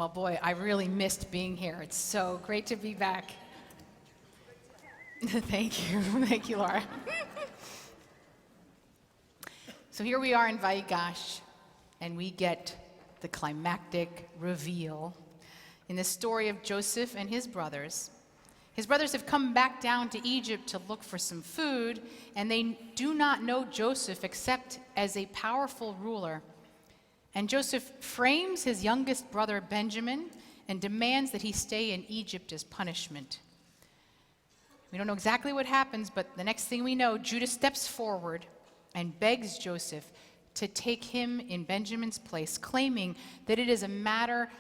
Well, boy, I really missed being here. It's so great to be back. Thank you. Thank you, Laura. So here we are in Vayigash, and we get the climactic reveal in the story of Joseph and his brothers. His brothers have come back down to Egypt to look for some food, and they do not know Joseph except as a powerful ruler. And Joseph frames his youngest brother Benjamin and demands that he stay in Egypt as punishment. We don't know exactly what happens, but the next thing we know, Judah steps forward and begs Joseph to take him in Benjamin's place, claiming that it is a matter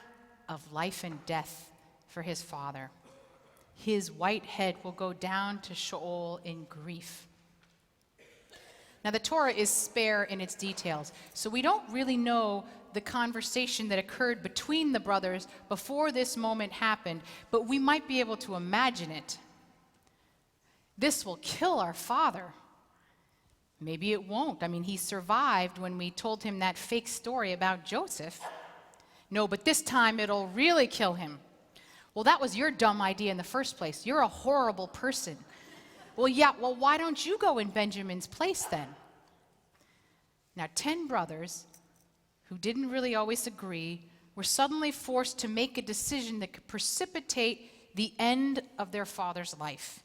of life and death for his father. His white head will go down to Sheol in grief. Now, the Torah is spare in its details, so we don't really know the conversation that occurred between the brothers before this moment happened, but we might be able to imagine it. This will kill our father. Maybe it won't. I mean, he survived when we told him that fake story about Joseph. No, but this time it'll really kill him. Well, that was your dumb idea in the first place. You're a horrible person. Well, why don't you go in Benjamin's place then? Now, 10 brothers who didn't really always agree were suddenly forced to make a decision that could precipitate the end of their father's life.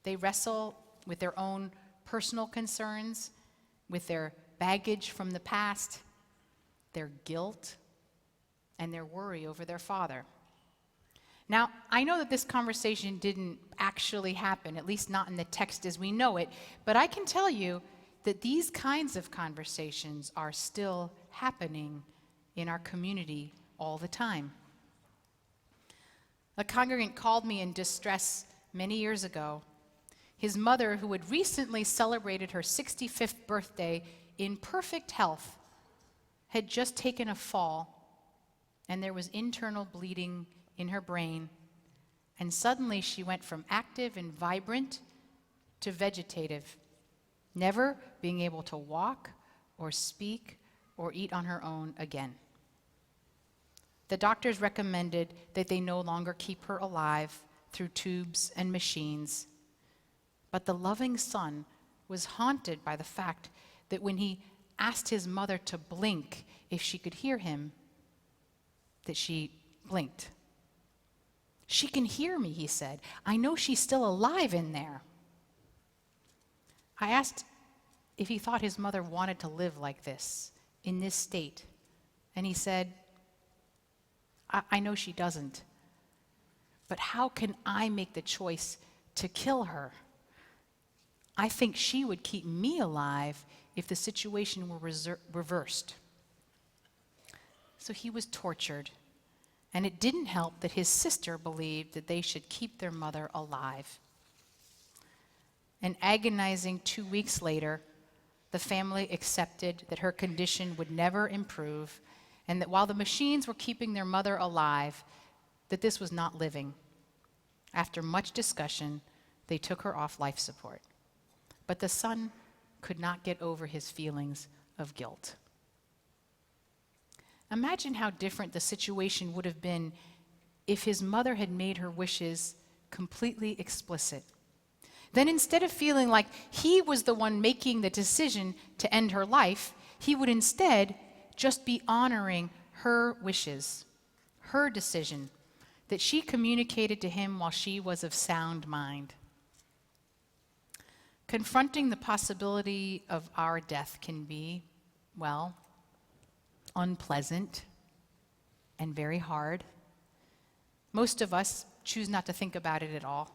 They wrestle with their own personal concerns, with their baggage from the past, their guilt, and their worry over their father. Now, I know that this conversation didn't actually happen, at least not in the text as we know it, but I can tell you that these kinds of conversations are still happening in our community all the time. A congregant called me in distress many years ago. His mother, who had recently celebrated her 65th birthday in perfect health, had just taken a fall, and there was internal bleeding in her brain, and suddenly she went from active and vibrant to vegetative, never being able to walk or speak or eat on her own again. The doctors recommended that they no longer keep her alive through tubes and machines, but the loving son was haunted by the fact that when he asked his mother to blink if she could hear him, that she blinked. "She can hear me," he said. "I know she's still alive in there." I asked if he thought his mother wanted to live like this, in this state, and he said, I know she doesn't, but how can I make the choice to kill her? I think she would keep me alive if the situation were reversed." So he was tortured. And it didn't help that his sister believed that they should keep their mother alive. An agonizing 2 weeks later, the family accepted that her condition would never improve, and that while the machines were keeping their mother alive, that this was not living. After much discussion, they took her off life support. But the son could not get over his feelings of guilt. Imagine how different the situation would have been if his mother had made her wishes completely explicit. Then instead of feeling like he was the one making the decision to end her life, he would instead just be honoring her wishes, her decision that she communicated to him while she was of sound mind. Confronting the possibility of our death can be, well, unpleasant and very hard. Most of us choose not to think about it at all.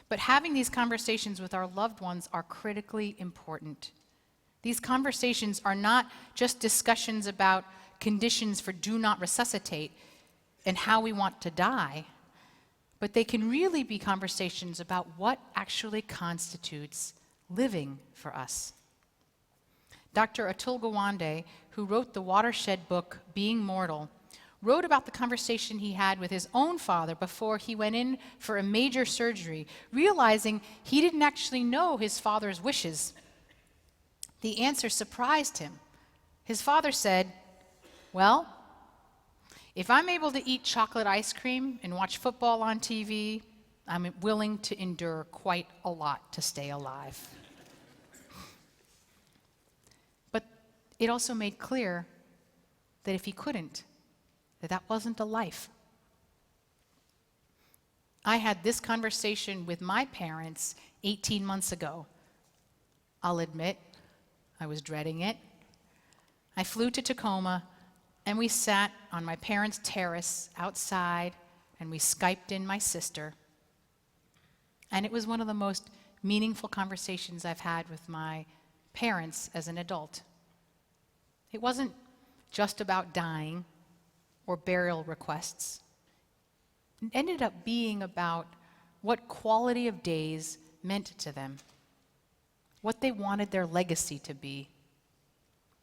But having these conversations with our loved ones are critically important. These conversations are not just discussions about conditions for do not resuscitate and how we want to die, but they can really be conversations about what actually constitutes living for us. Dr. Atul Gawande, who wrote the watershed book, Being Mortal, wrote about the conversation he had with his own father before he went in for a major surgery, realizing he didn't actually know his father's wishes. The answer surprised him. His father said, "Well, If I'm able to eat chocolate ice cream and watch football on TV, I'm willing to endure quite a lot to stay alive. But it also made clear that if he couldn't, that wasn't a life. I had this conversation with my parents 18 months ago. I'll admit, I was dreading it. I flew to Tacoma, and we sat on my parents' terrace outside, and we Skyped in my sister. And it was one of the most meaningful conversations I've had with my parents as an adult. It wasn't just about dying or burial requests. It ended up being about what quality of days meant to them, what they wanted their legacy to be,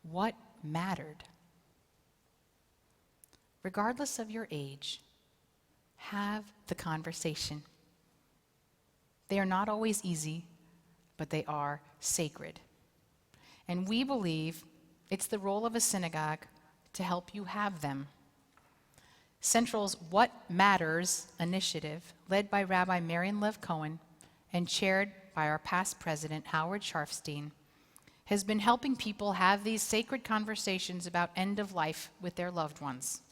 what mattered. Regardless of your age, have the conversation. They are not always easy, but they are sacred. And we believe it's the role of a synagogue to help you have them. Central's What Matters initiative, led by Rabbi Marion Lev Cohen and chaired by our past president, Howard Sharfstein, has been helping people have these sacred conversations about end of life with their loved ones.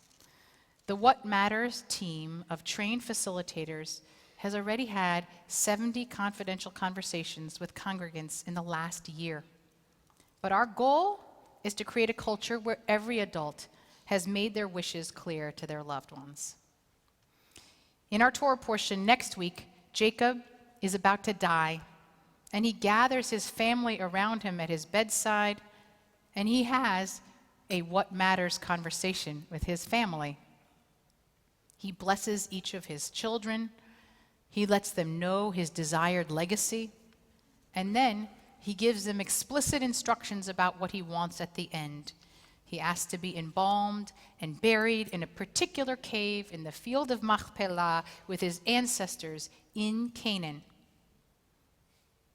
The What Matters team of trained facilitators has already had 70 confidential conversations with congregants in the last year. But our goal is to create a culture where every adult has made their wishes clear to their loved ones. In our Torah portion next week, Jacob is about to die, and he gathers his family around him at his bedside, and he has a what matters conversation with his family. He blesses each of his children, he lets them know his desired legacy, and then he gives them explicit instructions about what he wants at the end. He asks to be embalmed and buried in a particular cave in the field of Machpelah with his ancestors in Canaan.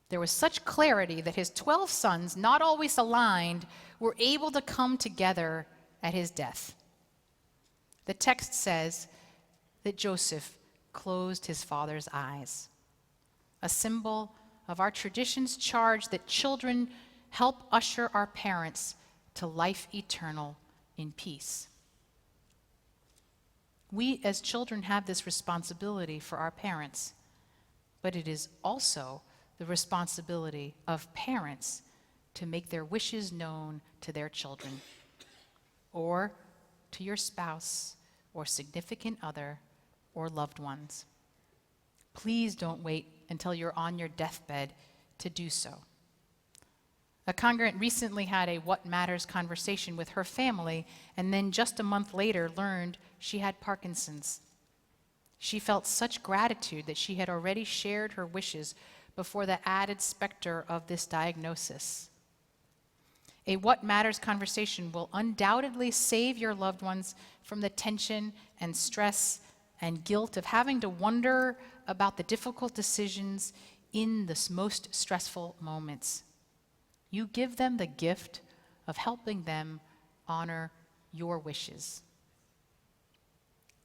There was such clarity that his 12 sons, not always aligned, were able to come together at his death. The text says that Joseph closed his father's eyes, a symbol of our tradition's charge that children help usher our parents to life eternal in peace. We as children have this responsibility for our parents, but it is also the responsibility of parents to make their wishes known to their children, or to your spouse, or significant other, or loved ones. Please don't wait until you're on your deathbed to do so. A congregant recently had a What Matters conversation with her family, and then just a month later learned she had Parkinson's. She felt such gratitude that she had already shared her wishes before the added specter of this diagnosis. A What Matters conversation will undoubtedly save your loved ones from the tension and stress and guilt of having to wonder about the difficult decisions in the most stressful moments. You give them the gift of helping them honor your wishes.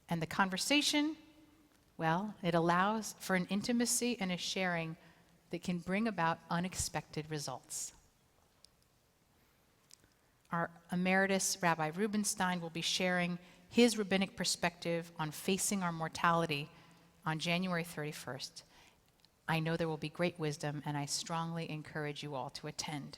And the conversation, well, it allows for an intimacy and a sharing that can bring about unexpected results. Our emeritus Rabbi Rubenstein will be sharing his rabbinic perspective on facing our mortality on January 31st. I know there will be great wisdom, and I strongly encourage you all to attend.